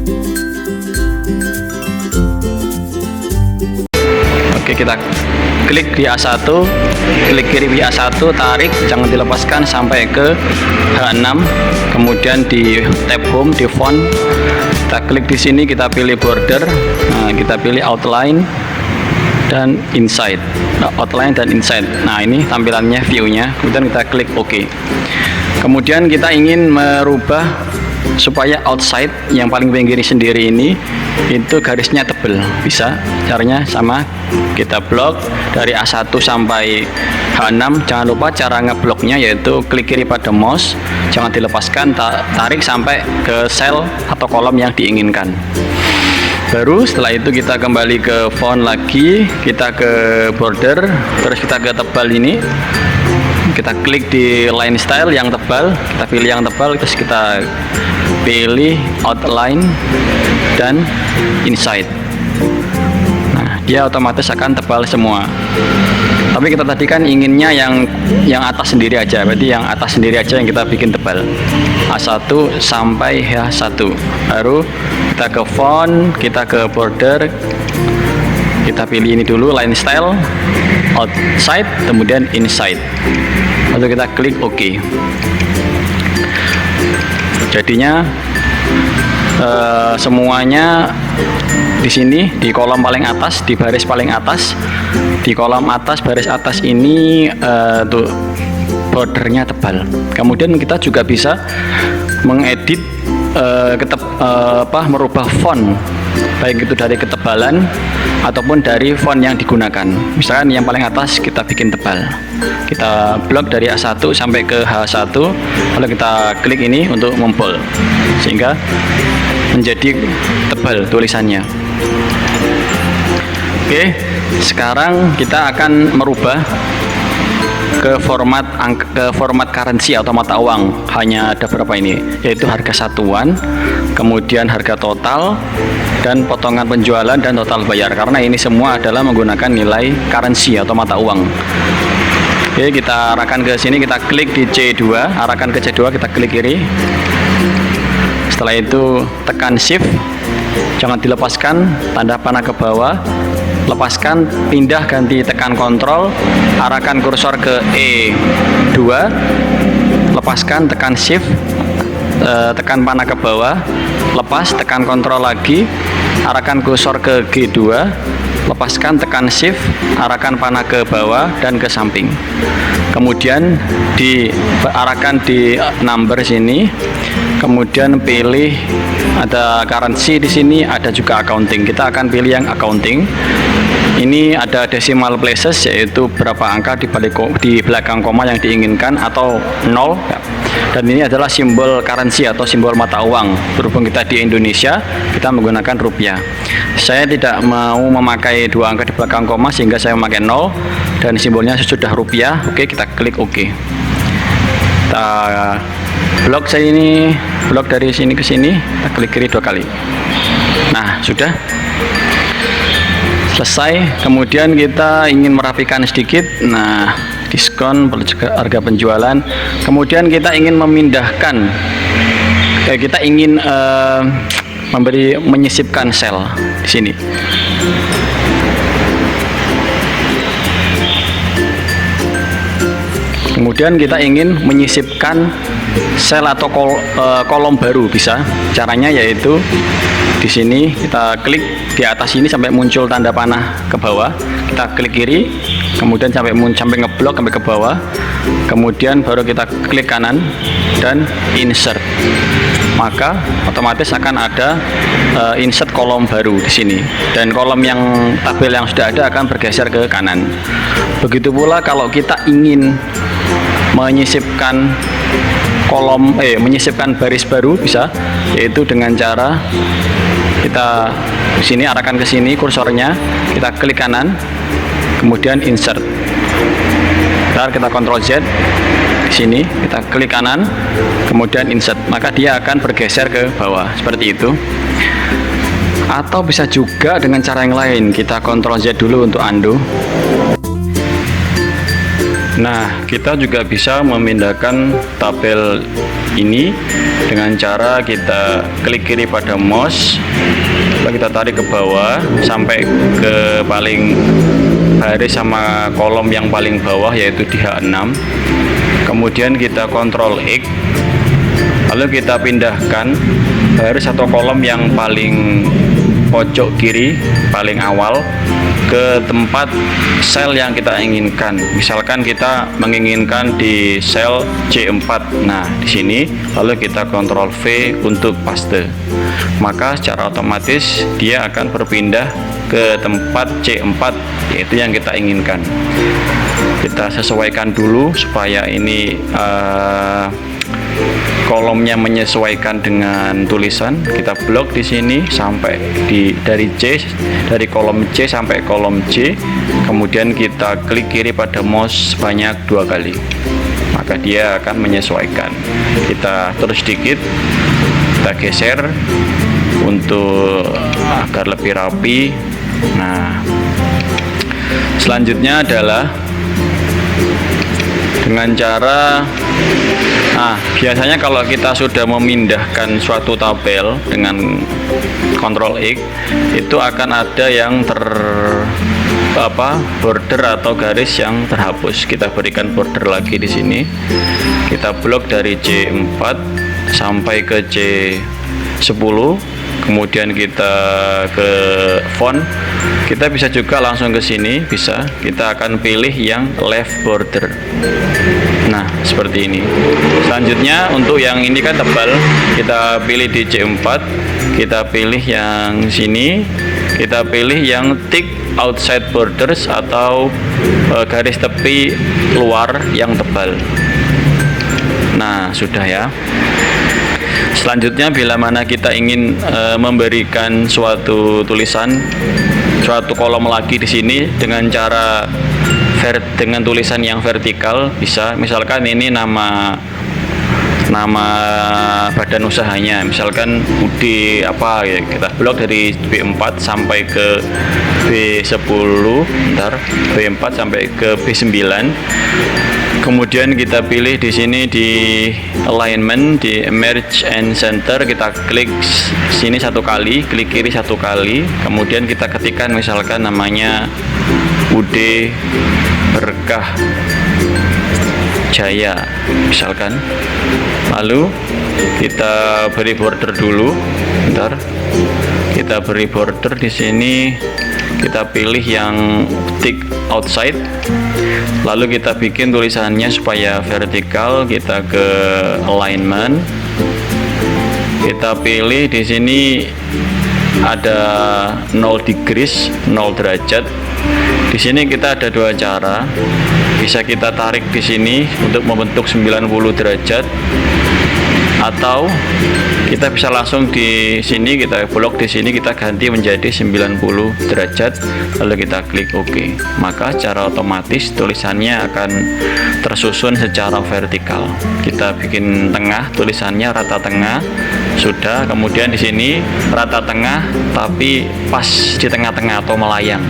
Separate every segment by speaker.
Speaker 1: Oke, kita klik di A1, klik kiri di A1, tarik, jangan dilepaskan sampai ke H6, kemudian di tab home, di font, kita klik di sini, kita pilih border, nah, kita pilih outline dan inside, outline dan inside. Nah, ini tampilannya, view-nya, kemudian kita klik OK. Kemudian kita ingin merubah supaya outside yang paling pinggir sendiri ini itu garisnya tebal. Bisa, caranya sama, kita blok dari A1 sampai H6. Jangan lupa cara ngebloknya yaitu klik kiri pada mouse, jangan dilepaskan, tarik sampai ke sel atau kolom yang diinginkan. Baru setelah itu kita kembali ke font lagi, kita ke border, terus kita ke tebal ini, kita klik di line style yang tebal, kita pilih yang tebal, terus kita pilih outline dan inside. Nah, dia otomatis akan tebal semua. Tapi kita tadi kan inginnya yang atas sendiri aja, berarti yang atas sendiri aja yang kita bikin tebal. A1 sampai H1. Baru kita ke font, kita ke border, kita pilih ini dulu, line style, outside, kemudian inside. Lalu kita klik OK. Jadinya semuanya di sini, di kolom paling atas, di baris paling atas, di kolom atas, baris atas ini tuh bordernya tebal. Kemudian kita juga bisa mengedit, merubah font, baik itu dari ketebalan ataupun dari font yang digunakan. Misalkan yang paling atas kita bikin tebal, kita blok dari A1 sampai ke H1, lalu kita klik ini untuk membold sehingga menjadi tebal tulisannya. Oke, sekarang kita akan merubah ke format currency atau mata uang. Hanya ada berapa ini, yaitu harga satuan, kemudian harga total, dan potongan penjualan dan total bayar, karena ini semua adalah menggunakan nilai currency atau mata uang. Oke, kita arahkan ke sini, kita klik di C2, arahkan ke C2, kita klik kiri. Setelah itu tekan shift, jangan dilepaskan, tanda panah ke bawah, lepaskan, pindah, ganti, tekan kontrol, arahkan kursor ke E2, lepaskan, tekan shift, tekan panah ke bawah, lepas, tekan kontrol lagi, arahkan kursor ke G2, lepaskan, tekan shift, arahkan panah ke bawah dan ke samping. Kemudian diarahkan di number sini, kemudian pilih ada currency di sini, ada juga accounting. Kita akan pilih yang accounting. Ini ada decimal places, yaitu berapa angka di belakang koma yang diinginkan atau 0. Dan ini adalah simbol currency atau simbol mata uang. Berhubung kita di Indonesia, kita menggunakan rupiah. Saya tidak mau memakai 2 angka di belakang koma sehingga saya memakai 0 dan simbolnya sudah rupiah. Oke, kita klik OK. Kita blok saya ini, blok dari sini ke sini, kita klik kiri 2 kali. Nah, sudah selesai. Kemudian kita ingin merapikan sedikit. Nah, diskon, harga penjualan. Kemudian kita ingin memindahkan, kita ingin menyisipkan sel di sini. Kemudian kita ingin menyisipkan sel atau kolom baru, bisa. Caranya yaitu di sini kita klik di atas ini sampai muncul tanda panah ke bawah, kita klik kiri, kemudian sampai ngeblok sampai ke bawah, kemudian baru kita klik kanan dan insert. Maka otomatis akan ada insert kolom baru di sini, dan kolom yang tabel yang sudah ada akan bergeser ke kanan. Begitu pula kalau kita ingin menyisipkan menyisipkan baris baru, bisa, yaitu dengan cara kita di sini arahkan ke sini kursornya, kita klik kanan, kemudian insert. Ntar kita Ctrl Z di sini, kita klik kanan, kemudian insert, maka dia akan bergeser ke bawah seperti itu. Atau bisa juga dengan cara yang lain, kita Ctrl Z dulu untuk undo. Nah, kita juga bisa memindahkan tabel ini dengan cara kita klik kiri pada mouse, lalu kita tarik ke bawah sampai ke paling baris sama kolom yang paling bawah, yaitu di H6. Kemudian kita Ctrl X, lalu kita pindahkan baris atau kolom yang paling pojok kiri paling awal ke tempat sel yang kita inginkan. Misalkan kita menginginkan di sel C4. Nah, di sini lalu kita Ctrl V untuk paste. Maka secara otomatis dia akan berpindah ke tempat C4, yaitu yang kita inginkan. Kita sesuaikan dulu supaya ini kolomnya menyesuaikan dengan tulisan. Kita blok di sini sampai dari kolom C sampai kolom J. Kemudian kita klik kiri pada mouse sebanyak 2 kali. Maka dia akan menyesuaikan. Kita terus sedikit, kita geser untuk agar lebih rapi. Nah, selanjutnya adalah dengan cara biasanya kalau kita sudah memindahkan suatu tabel dengan Ctrl X, itu akan ada yang border atau garis yang terhapus. Kita berikan border lagi di sini. Kita blok dari C4 sampai ke C10. Kemudian kita ke font. Kita bisa juga langsung ke sini, bisa. Kita akan pilih yang left border. Nah, seperti ini. Selanjutnya untuk yang ini kan tebal, kita pilih di C4, kita pilih yang sini, kita pilih yang thick outside borders atau garis tepi luar yang tebal. Nah, sudah ya. Selanjutnya bila mana kita ingin memberikan suatu tulisan, suatu kolom lagi di sini dengan cara dengan tulisan yang vertikal, bisa. Misalkan ini nama badan usahanya, misalkan UD apa ya, kita blok dari B4 sampai ke B10, B4 sampai ke B9. Kemudian kita pilih di sini di alignment, di merge and center, kita klik sini 1 kali, klik kiri 1 kali, kemudian kita ketikkan misalkan namanya UD Berkah Jaya misalkan. Lalu kita beri border dulu, kita beri border di sini, kita pilih yang thick outside. Lalu kita bikin tulisannya supaya vertikal, kita ke alignment. Kita pilih di sini ada 0 degrees, 0 derajat. Di sini kita ada 2 cara. Bisa kita tarik di sini untuk membentuk 90 derajat, atau kita bisa langsung di sini, kita blok di sini, kita ganti menjadi 90 derajat, lalu kita klik OK. Maka secara otomatis tulisannya akan tersusun secara vertikal. Kita bikin tengah, tulisannya rata tengah, sudah. Kemudian di sini rata tengah tapi pas di tengah-tengah atau melayang.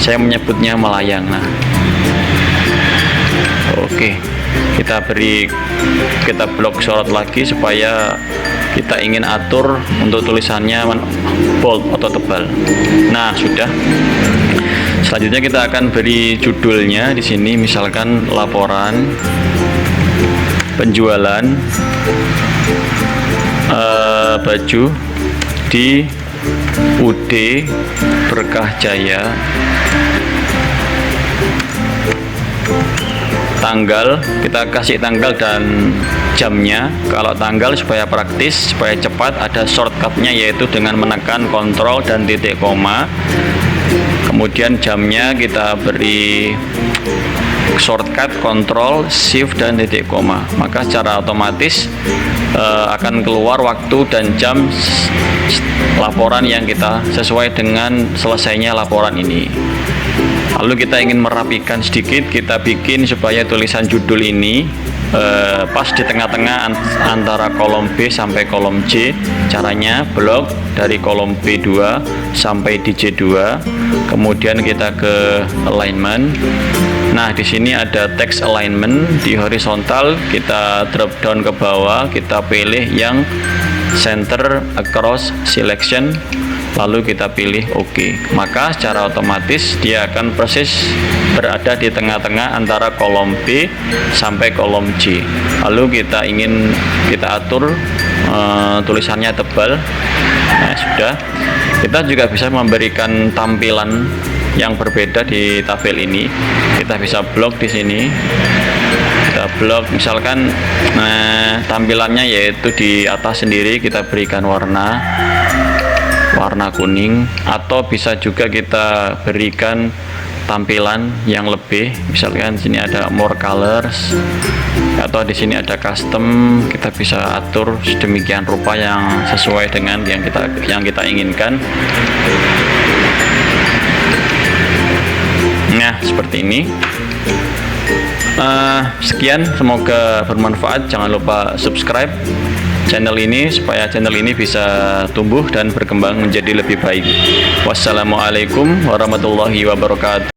Speaker 1: Saya menyebutnya melayang. Nah, oke. Kita blok sorot lagi supaya kita ingin atur untuk tulisannya bold atau tebal. Nah, sudah. Selanjutnya kita akan beri judulnya di sini, misalkan laporan penjualan baju di UD Berkah Jaya, tanggal, kita kasih tanggal dan jamnya. Kalau tanggal supaya praktis, supaya cepat, ada shortcutnya, yaitu dengan menekan Ctrl dan titik koma. Kemudian jamnya kita beri shortcut Ctrl, Shift dan titik koma. Maka secara otomatis akan keluar waktu dan jam laporan yang kita sesuai dengan selesainya laporan ini. Lalu kita ingin merapikan sedikit, kita bikin supaya tulisan judul ini pas di tengah-tengah antara kolom B sampai kolom C. Caranya blok dari kolom B2 sampai di C2, kemudian kita ke alignment. Nah, di sini ada text alignment, di horizontal kita drop down ke bawah, kita pilih yang center across selection, lalu kita pilih OK. Maka secara otomatis dia akan persis berada di tengah-tengah antara kolom B sampai kolom C. Lalu kita atur tulisannya tebal. Nah, sudah. Kita juga bisa memberikan tampilan yang berbeda di tabel ini. Kita bisa blok di sini. Kita blok misalkan tampilannya yaitu di atas sendiri kita berikan warna kuning, atau bisa juga kita berikan tampilan yang lebih, misalkan sini ada more colors, atau di sini ada custom. Kita bisa atur sedemikian rupa yang sesuai dengan yang kita inginkan. Nah, seperti ini. Sekian, semoga bermanfaat. Jangan lupa subscribe channel ini supaya channel ini bisa tumbuh dan berkembang menjadi lebih baik. Wassalamualaikum warahmatullahi wabarakatuh.